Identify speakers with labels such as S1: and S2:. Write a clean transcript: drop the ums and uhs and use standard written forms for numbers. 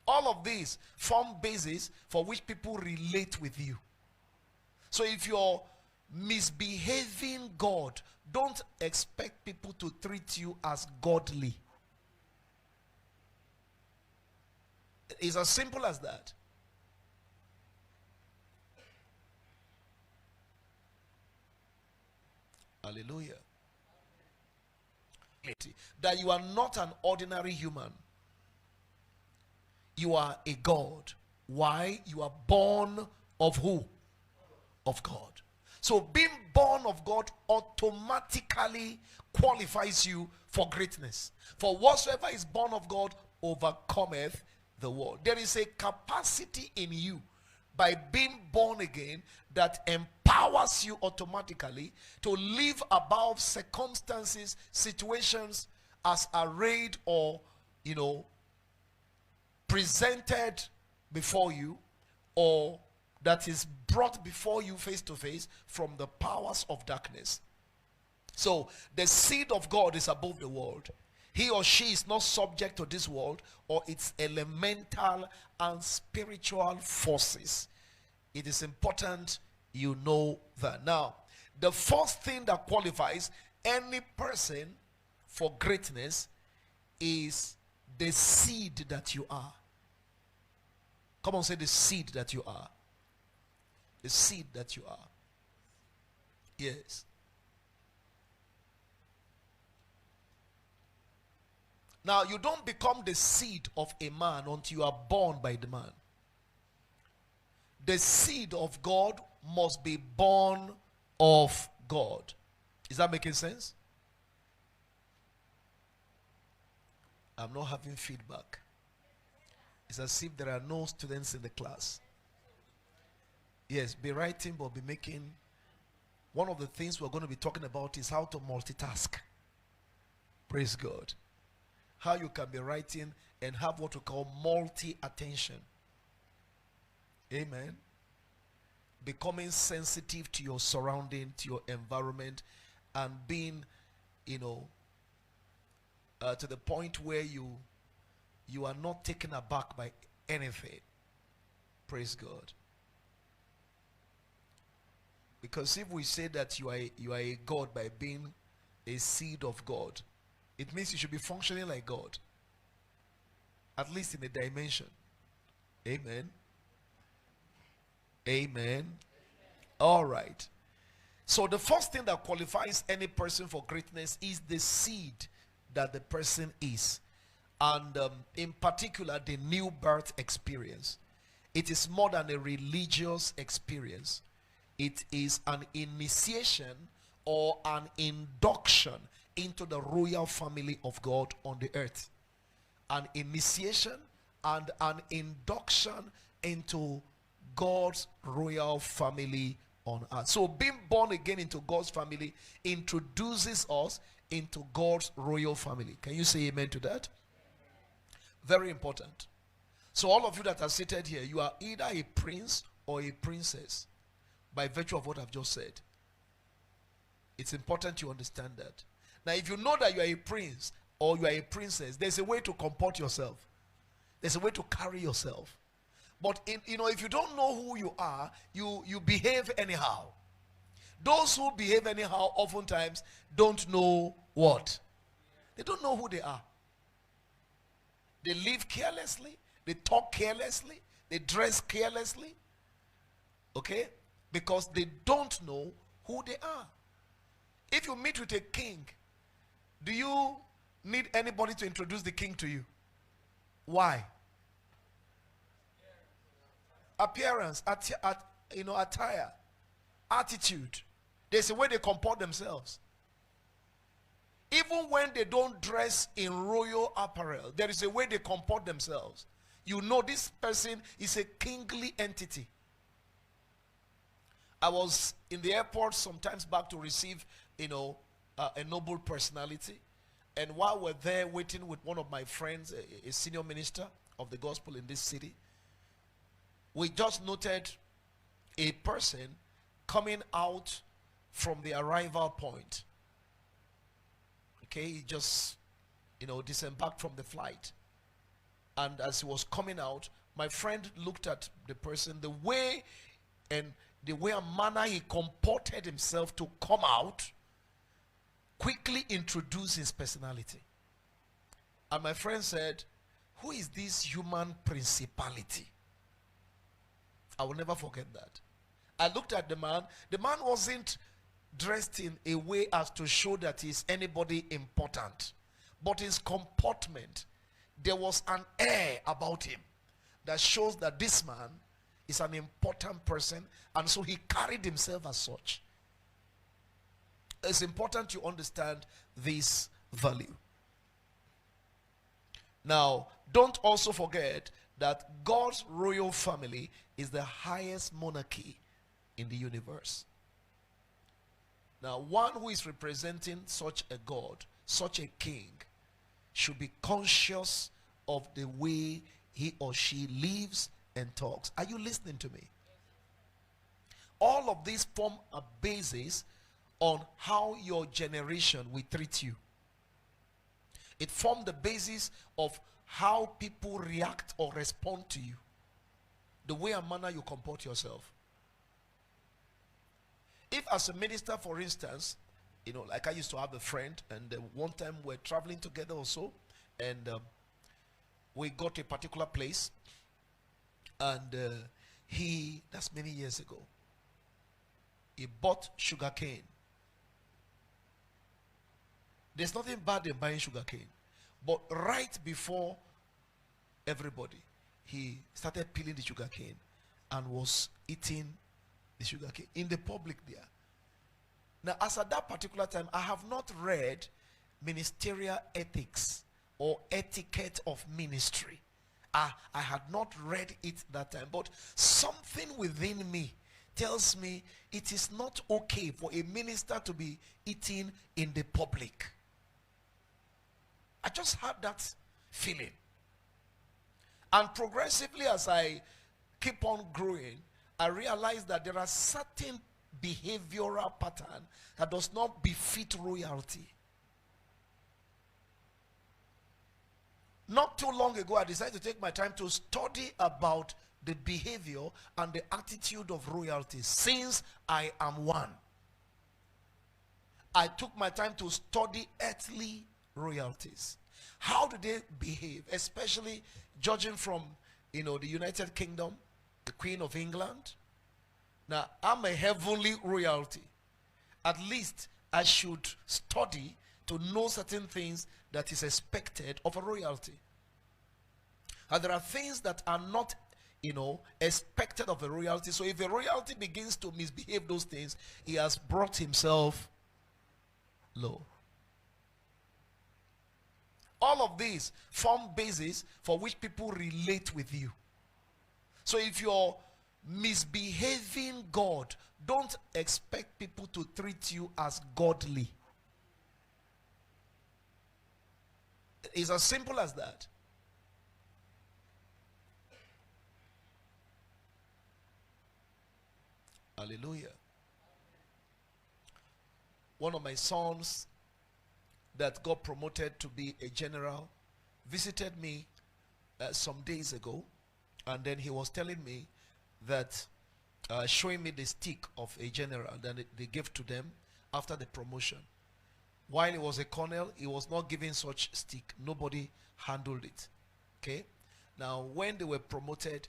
S1: All of these form bases for which people relate with you. So if you're misbehaving God, don't expect people to treat you as godly. It's as simple as that. Hallelujah. That you are not an ordinary human. You are a God. Why? You are born of who? Of God. So being born of God automatically qualifies you for greatness. For whatsoever is born of God overcometh the world. There is a capacity in you by being born again that empowers you automatically to live above circumstances, situations as arrayed or, presented before you, or that is brought before you face to face from the powers of darkness. So the seed of God is above the world. He or she is not subject to this world or its elemental and spiritual forces. It is important you know that. Now, the first thing that qualifies any person for greatness is the seed that you are. Come on, say the seed that you are. The seed that you are. Yes. Now, you don't become the seed of a man until you are born by the man. The seed of God must be born of God. Is that making sense? I'm not having feedback. It's as if there are no students in the class. Yes, be writing but be making. One of the things we're going to be talking about is how to multitask. Praise God. How you can be writing and have what we call multi-attention. Amen. Becoming sensitive to your surrounding, to your environment, and being, to the point where you are not taken aback by anything. Praise God. Because if we say that you are a God by being a seed of God, it means you should be functioning like God, at least in a dimension. Amen. Amen. All right. So the first thing that qualifies any person for greatness is the seed that the person is, and in particular the new birth experience. It is more than a religious experience. It is an initiation or an induction into the royal family of God on the earth. An initiation and an induction into God's royal family on earth. So being born again into God's family introduces us into God's royal family. Can you say amen to that? Very important. So all of you that are seated here, you are either a prince or a princess by virtue of what I've just said. It's important you understand that. Now, if you know that you are a prince or you are a princess, there's a way to comport yourself. There's a way to carry yourself. But if you don't know who you are, you behave anyhow. Those who behave anyhow oftentimes don't know what? They don't know who they are. They live carelessly, they talk carelessly, they dress carelessly. Okay? Because they don't know who they are. If you meet with a king, do you need anybody to introduce the king to you? Why? Appearance, attire, attitude. There's a way they comport themselves. Even when they don't dress in royal apparel, there is a way they comport themselves. You know this person is a kingly entity. I was in the airport sometimes back to receive, a noble personality. And while we're there waiting with one of my friends, a senior minister of the gospel in this city, we just noted a person coming out from the arrival point. Okay, he just, disembarked from the flight. And as he was coming out, my friend looked at the person, the way and manner he comported himself to come out, quickly introduced his personality. And my friend said, "Who is this human principality?" I will never forget that. I looked at the man. The man wasn't dressed in a way as to show that he's anybody important. But his comportment, there was an air about him that shows that this man is an important person, and so he carried himself as such. It's important you understand this value. Now, don't also forget that God's royal family is the highest monarchy in the universe. Now, one who is representing such a God, such a king, should be conscious of the way he or she lives and talks. Are you listening to me? All of these form a basis on how your generation will treat you. It forms the basis of how people react or respond to you. The way and manner you comport yourself. If as a minister, for instance, like I used to have a friend, and one time we're traveling together also, and we got to a particular place, and that's many years ago, he bought sugar cane. There's nothing bad in buying sugar cane, but right before everybody, he started peeling the sugar cane and was eating the sugar cane in the public there. Now, as at that particular time, I have not read ministerial ethics or etiquette of ministry. I had not read it that time, but something within me tells me it is not okay for a minister to be eating in the public. I just had that feeling. And progressively, as I keep on growing, I realize that there are certain behavioral patterns that does not befit royalty. Not too long ago, I decided to take my time to study about the behavior and the attitude of royalty, since I am one. I took my time to study earthly royalties. How do they behave, especially judging from the United Kingdom, the Queen of England. Now, I'm a heavenly royalty. At least I should study to know certain things that is expected of a royalty. And there are things that are not expected of a royalty. So if a royalty begins to misbehave those things, he has brought himself low. All of these form basis for which people relate with you. So if you're misbehaving God, don't expect people to treat you as godly. It's as simple as that. Hallelujah. One of my sons that got promoted to be a general visited me some days ago, and then he was telling me that showing me the stick of a general that they gave to them after the promotion. While he was a colonel, he was not given such stick. Nobody handled it. Okay. Now when they were promoted,